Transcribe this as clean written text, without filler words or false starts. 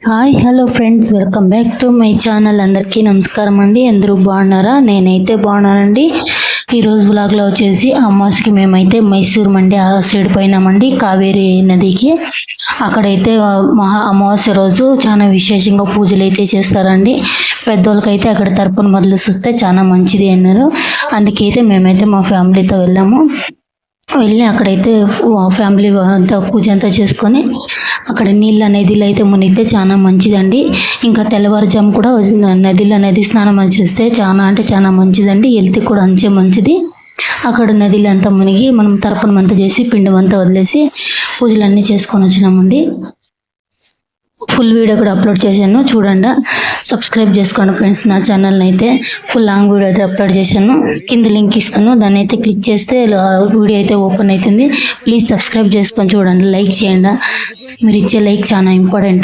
Hi hello friends, welcome back to my channel. అందరికీ నమస్కారం అండి. అందరూ బాగున్నారా? నేనైతే బాగున్నానండి. ఈరోజు వ్లాగ్లో వచ్చేసి అమావాస్యకి మేమైతే మైసూర్ మండి ఆ సైడ్ పోయినామండి, కావేరీ నదికి. అక్కడైతే అమావాస్య రోజు చాలా విశేషంగా పూజలు అయితే చేస్తారండి. పెద్దోళ్ళకైతే అక్కడ తర్పణ మొదలు చూస్తే చాలా మంచిది అన్నారు. అందుకైతే మేమైతే మా ఫ్యామిలీతో వెళ్ళాము. వెళ్ళి అక్కడైతే ఫ్యామిలీ అంతా పూజ అంతా చేసుకొని అక్కడ నదిలో అయితే మునిగితే చాలా మంచిదండి. ఇంకా తెల్లవారుజాము కూడా నది స్నానం చేస్తే చాలా అంటే చాలా మంచిదండి. హెల్త్ కూడా అంతే మంచిది. అక్కడ నదిలో అంతా మునిగి మనం తర్పణం అంతా చేసి పిండం అంతా వదిలేసి పూజలన్నీ చేసుకొని వచ్చినామండి. ఫుల్ వీడియో కూడా అప్లోడ్ చేశాను, చూడండి. సబ్స్క్రైబ్ చేసుకోండి ఫ్రెండ్స్. నా ఛానల్ని అయితే ఫుల్ లాంగ్ వీడియో అయితే అప్లోడ్ చేశాను. కింద లింక్ ఇస్తాను, దాన్ని అయితే క్లిక్ చేస్తే వీడియో అయితే ఓపెన్ అవుతుంది. ప్లీజ్ సబ్స్క్రైబ్ చేసుకొని చూడండి, లైక్ చేయండి. మీరు ఇచ్చే లైక్ చాలా ఇంపార్టెంట్.